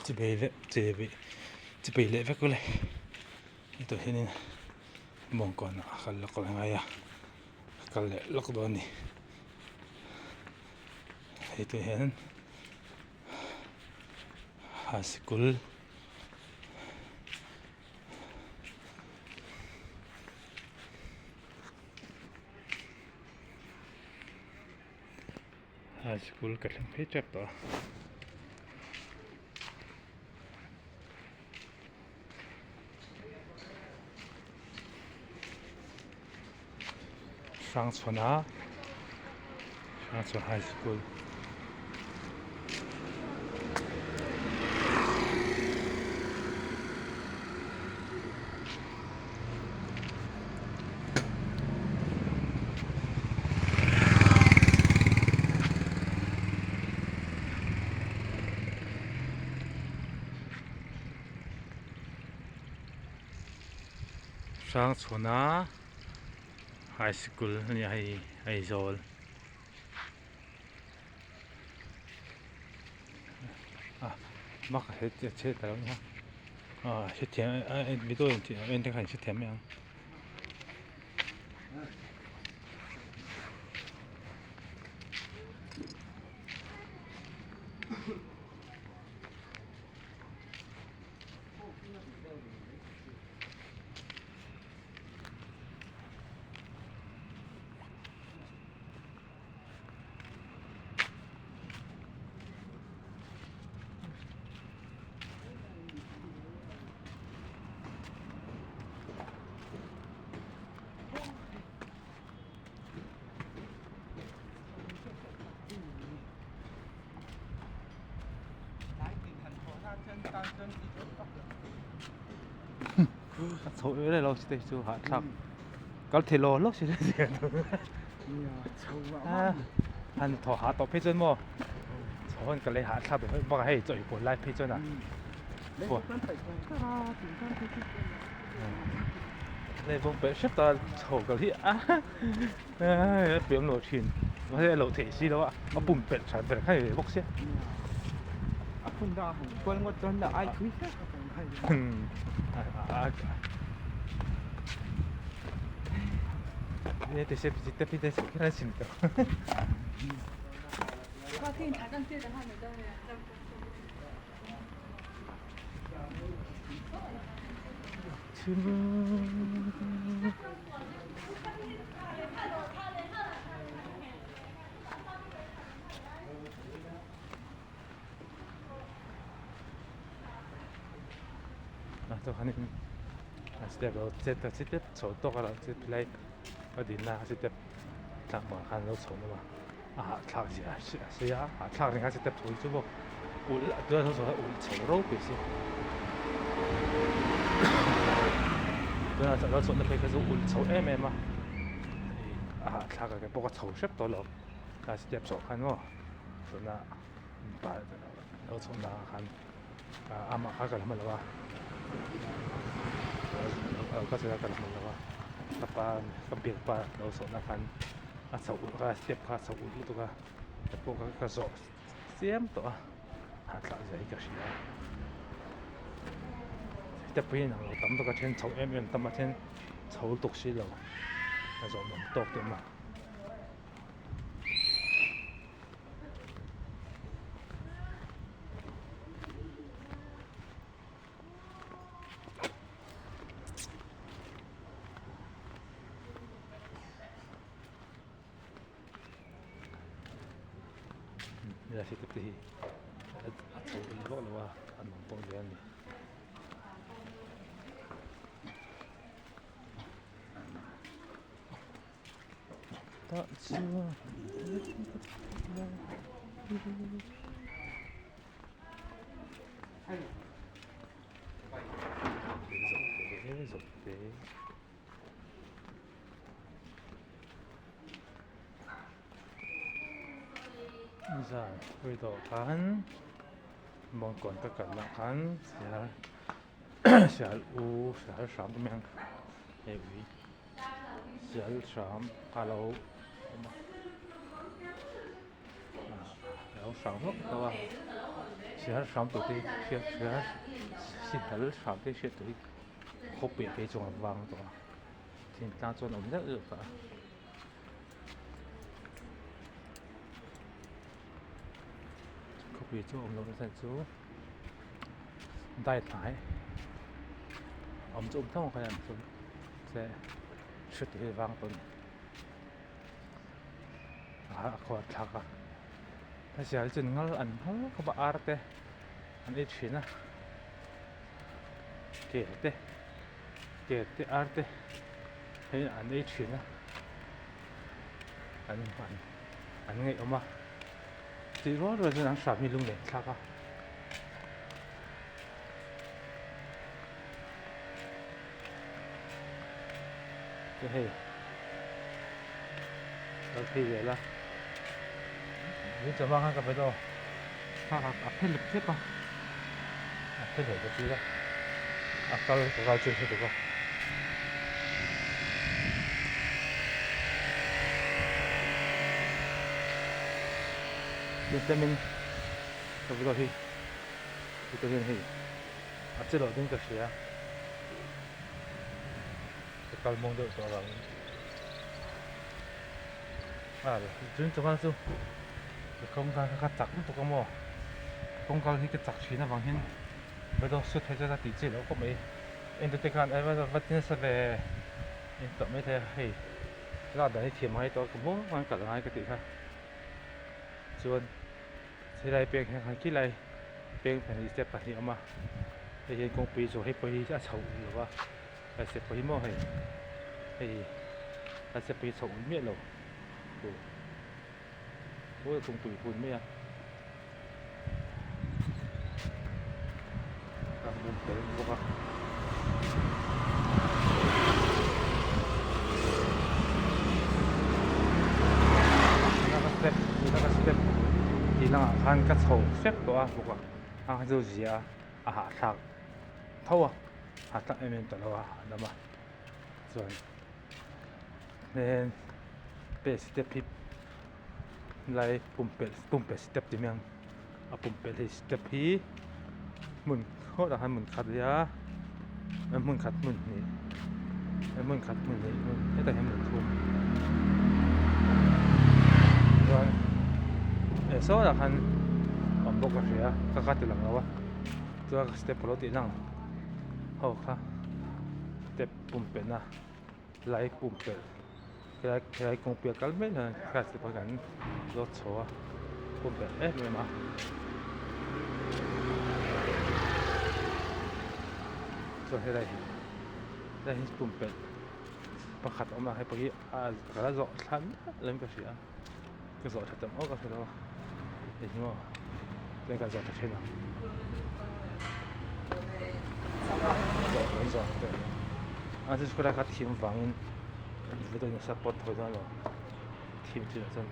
chỉ bị lệ vét cái này tôi thấy nên mong còn khăn lọc là ngay à khăn lệ lọc đó nè thì tôi thấy high school cái thằng phết chép đó sang xuân high school sang xuân high school này hay rồi mắc hết chết rồi nhá chết thèm bị tôi em thấy chết thèm không thôi đây là sẽ chú hạ sắc có thể lo lúc sẽ gì anh thọ hạ tàu phê chân mò thôi cái này hạ sắc được bao hay chơi buồn lại phê chân à này vùng bể xếp ta thổ cái gì biểu lộ chuyện nó sẽ lộ thể gì đó nó bùng bể sản phẩm hay bốc xếp không đa không quen một tuần là ai quý hết này thì sẽ tiếp đi sẽ cái gì nữa tôi khá nên sẽ tiếp số to là sẽ play ở điểm là sẽ tiếp làm mà khăn lâu số nữa mà thằng gì thằng này sẽ tiếp số chứ bộ tôi nói số là số lâu bị gì tôi nói số là phải cái số em mà thằng cái bộ cái số xếp to lắm là sẽ tiếp số khăn mà tôi nói bà lâu số là khăn mà khá cái làm làก็จะกันมันแล้วว่าถ้าปลากับเบียดปลาเราสนกันสาวก็เสียบขาสาวอยู่ตัวก็แต่พวกก็สอบเสียมตัวหาหลักใจก็เสียแต่ปีนั้นเราตั้มตัวก็เช่นสาวตั้มมาเช่นสาวตกสีเราแต่สาวมันตกเต็มมานี่แหละที่ตุ๊กตีอัดโซ่อีกแล้วว่าอันนั้นต้องเรียนนี่ตัดชัวDạ, bây giờ khán mong còn tất cả là khán sẽ u sẽ sắm mang hệ vị sẽ sắm hello kéo sắm hết các bạn share sham tu ti share si hal sham ti share tu khop pe chung wang to tin ta chon om da ka khop pe chu om lo sa chu dai thai om chu thong kha yan chu se shut ti wang to kho thaka ta sial chun ngal an kho ba arte an e china ke te arte he an e china an ngai oma ti ro ro jin ang sa mi lung le thaka ke he okay vậy là những chỗ mang cái đó 앞에 이렇게 봐 앞에 내가 뒤가 아까 그거 좀 해두고 vitamin cái đó thì vitamin thì 앞에 얻은 것이야 색깔 먹는 거 좋아하고 chúng tôi quan tâm công khai các chặt tụi con mò công khai khi cái chặt chỉ là bằng hình bây giờ xuất thế ra tỷ chế nó có mấy em tôi thấy cái bây giờ vật nhân sẽ về em tự mấy thế hay là đấy thì mấy tôi cũng muốn quan cả hai cái tỷ khác chuẩn thế này bên hàng kia này bên phải đi xếp phải mà thì hiện công ty rồi hay bây giờ sầu rồi và xếp bây mò hay là xếp bây sầu miết rồi ôi cùng tủi phun mấy à làm bùn tới không à step thì là han cắt sầu xếp đó à buộc à anh rồi gì à hạ thạc thâu à hạ thạc em tự lo à đó mà rồi nên base step hip lại pumpe step thì mình pumpe thì step hi mình khó là mình cắt ra mình cắt mình hết tại mình thua rồi số là han bốc ra các cắt từ lần nào á tôi step pro thì năng hậu ha step pumpe na lại pumpe cái công việc cái mấy là khai sẽ phải gắn lót số công việc ép rồi mà rồi đây công việc bắt khát mà hay phải cái rõ thắn lên cái gì cái rõ thật tầm cái đó thì nhưng mà lên cái rõ thật thế nào rõ anh sẽ phải cắt thêm vàng bây giờ support thôi đó rồi team chưa chân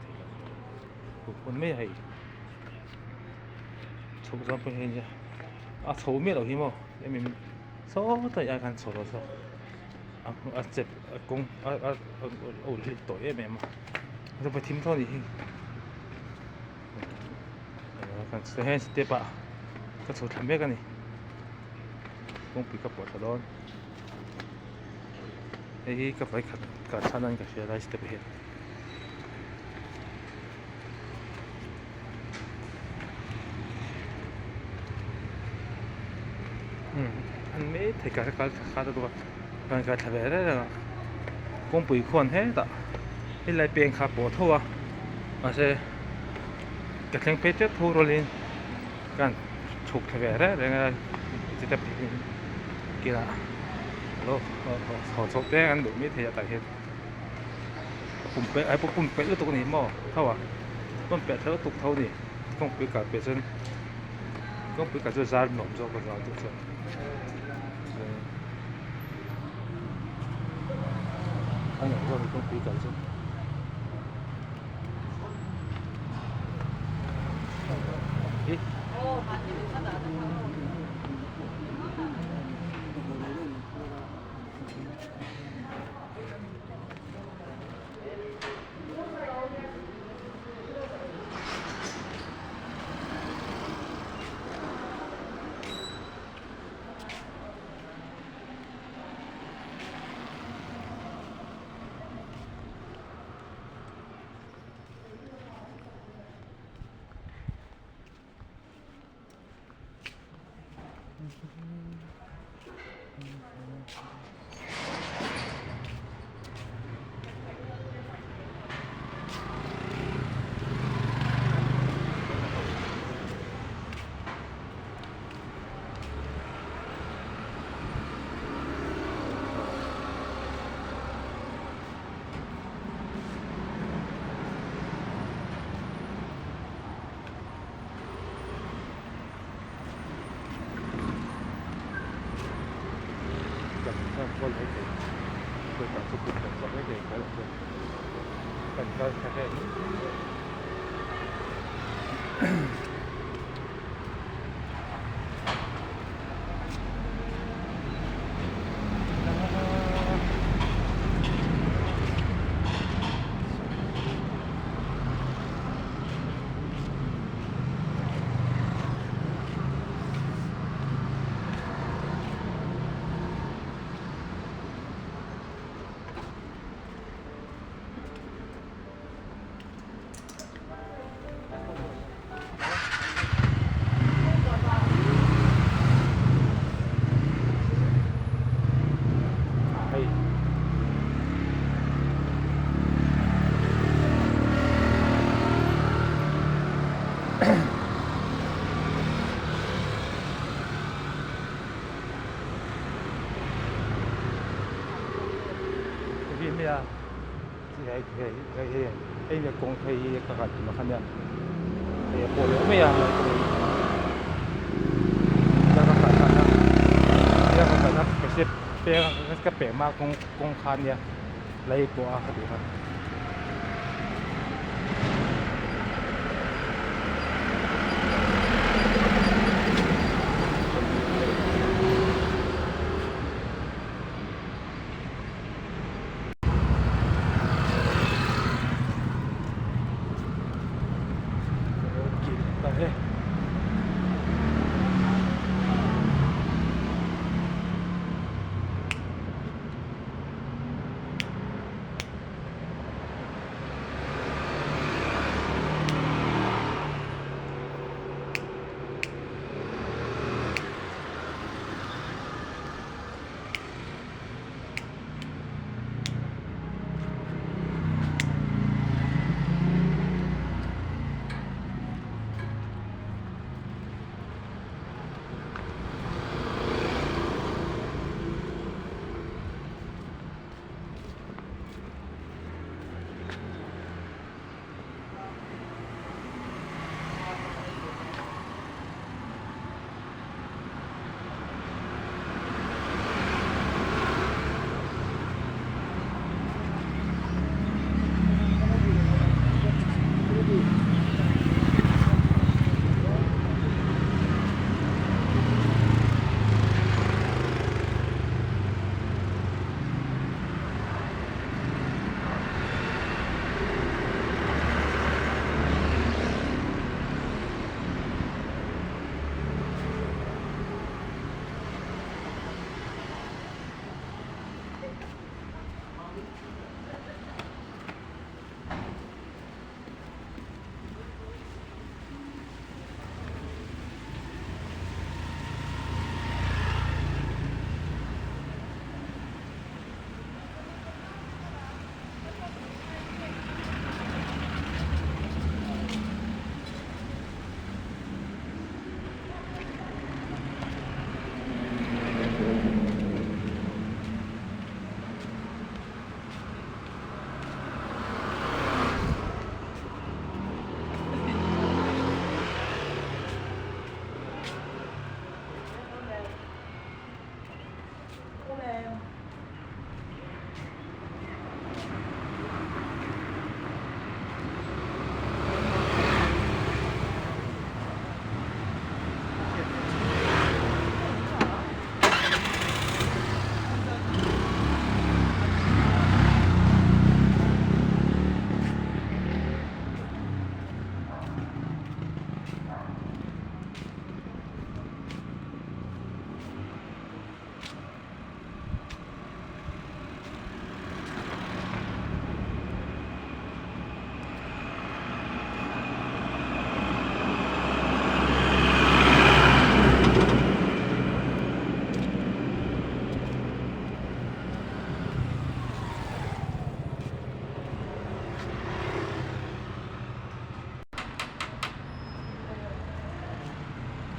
thì cũng mấy hay số dân bên hình nhá số mấy đầu hiểm em mình số tại ai gan số đó số chết cũng ổn định tuổi em mà rồi phải team thôi thì gan số hết step à cái số tham biết cái này cũng bị cái bộ đó cái phải cả thân anh cả xe lái step hết anh mấy thấy cả đó còn cả thằng bé đó là cũng bị khuôn hết đó cái lại biến khá bộ thua mà sẽ cái thằng bé chết thua rồi lên còn chụp thằng bé đó để step kia là họ chụp đấy anh đủ mấy thì tại hiện bụng bé nó tụt này mò thâu à bụng bé nó tụt thâu đi không bị cả bé chân không bị cả chân ra nổm cho cái đó tụt chân anh nói rồi không bị cả chân คนให้เก่งคนต่อสุขุมคนให้เก่งแล้วคนกันก็แค่นี้ให้พี่ไม่ได้ที่ไอ้เนี่ยกงไทยก็กัดมาคันเนี่ยไอ้ปวดไม่ยากเลยแล้วก็ขาดนะแล้วก็ขาดนะไปเช็ดเปียก็เปียมากกงคันเนี่ยไรกว่าครับดูครับกินไปเลย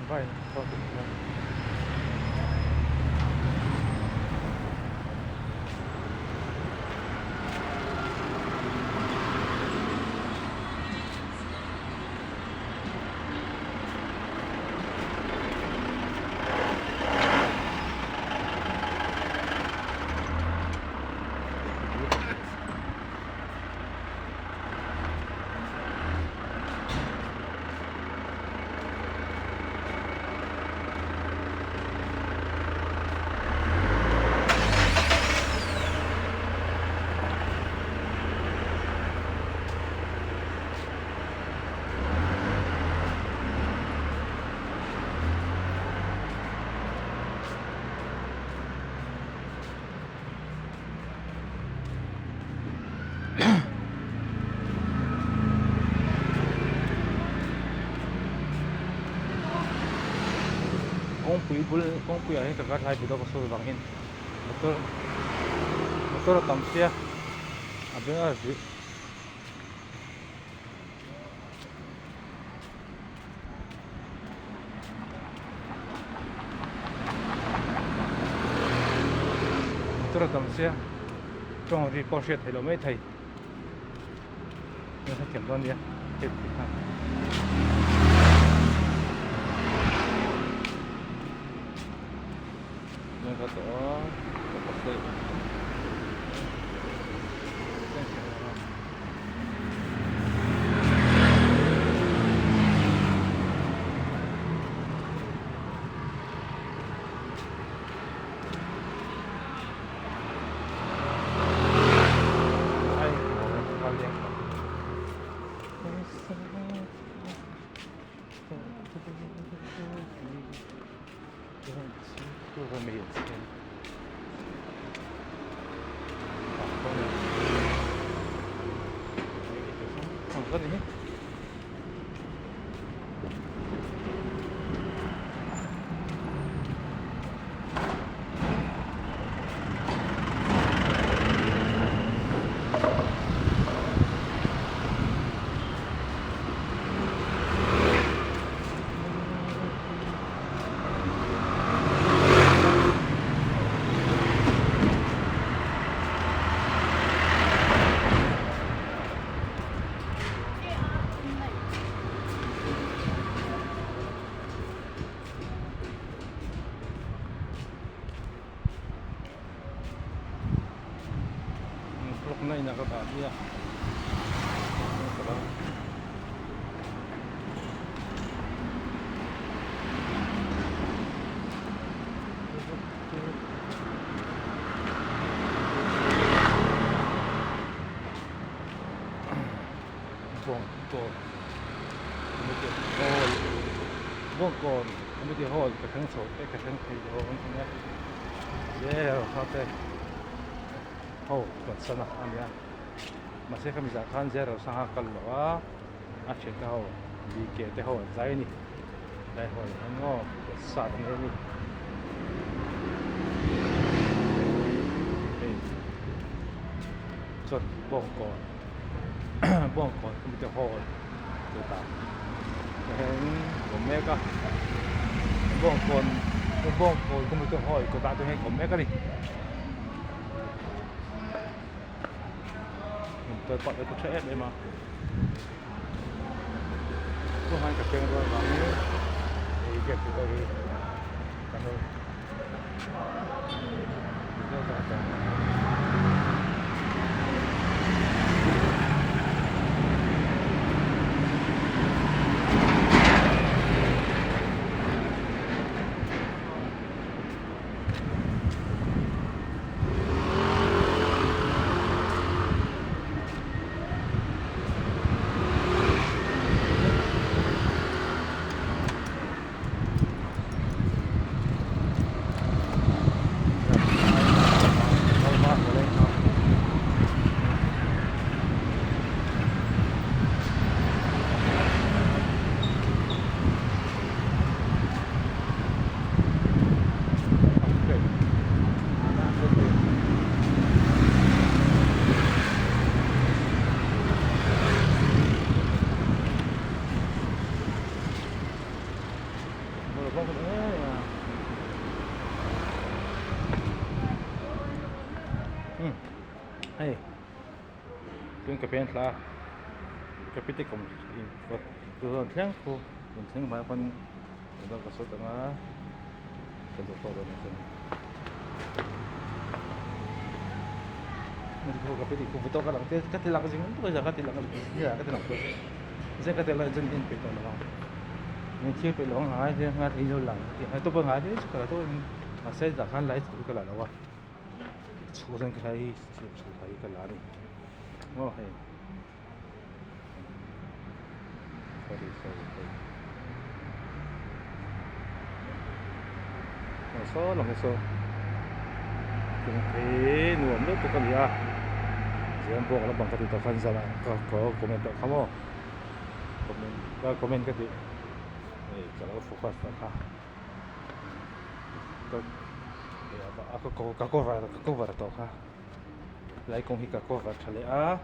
ไปเข้าถึงแล้วkung pui ahin kakar hai bido ko sur bangin motor tam sia abeng ardi motor tam sia trong ri po shet hello mai thai nó sẽ kiểm con đi hết nên có tổ có sự có gì hết na inakatabi ya bongkon kemudian hol keteng sote keteng hol punya ya apa oh sana amya masih kami zakhan zero sanga kalwa a cheka ho bi ke te ho zai ni dai ho ngo sa ne ni chot bongkon bongkon kemudian hol kita hen gomeka bongkon kemudian hol ko ta to hen gomeka ni tôi gọi cái xe đấy mà có hai cà phê rồi và thì việc của tôi cảm ơn bông cái đấy hey cái cà phê là cà phê tích cũng có từ tháng cô từ tháng mai con đó có số tầng á cần số rồi nên mình có cà phê tích cũng phải to cái lăng cái lăng gì cũng bây giờ cái lăng cái là cái lăng thôi sẽ cái lăng dân in phải to là mình chưa phải lòng hái thì ngắt đi rồi lăng thì tôi bằng hái đấy cái tôi mà sẽ giả khăn lấy cái là đâu số dân cái cái là đi oh hey sorry số lòng số cũng thế nuông nước cái gì à giờ buộc nó bằng cái tàu khăn ra có comment không comment cái gì này cái nó phục hoạt ha có vào tàu ha lấy công việc có vào trả lẽ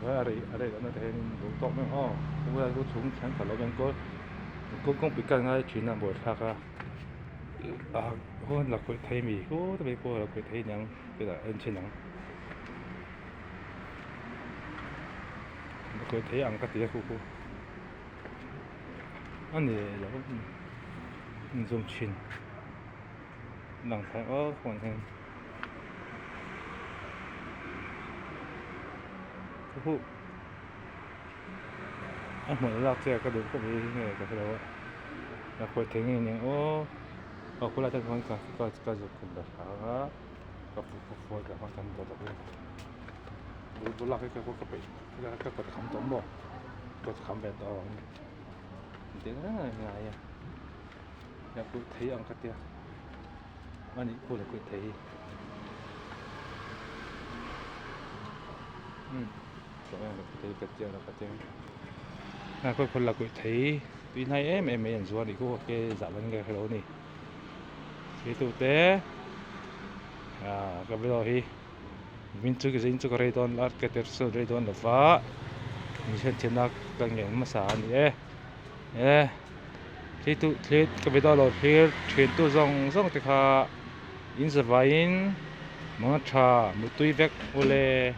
cái ở đây nó thấy đủ tốt mấy ho cũng là có chúng chẳng phải là bên có công việc càng ngay chuyện làm buổi khác hơn là quậy thay mì có特別過là quậy thay nhang cái là ăn trên nhang quậy thay ăn cái gì cũng anh này là cũng dùng chín làm thay hoàn thành cái anh muốn làm gì cái điều cũng bị này cái đó là quậy thay nhang cô là con cái dục cũng được hả cái phụ cái hoàn thành được rồi bố làm cái bị cái khám tóm bộ cái khám về đó tiếng rất là ngại à nhà cô thấy ăn cái tiền anh ấy cô là cô thấy còn là cô thấy cái tiền là cái tiền cô là cô thấy tuy nay em nhận ra thì cô cái giả vấn cái đó này cái tụ tế cái bây giờ thì mình chưa cái rồi đón lại cái tết sớm rồi đón là phá mình sẽ thiên nạc càng nhiều mà sáng nhé cái tụ cái bây giờ là chuyện tụ rong thì khá in giờ vain mà cha một tuổi vẹt ole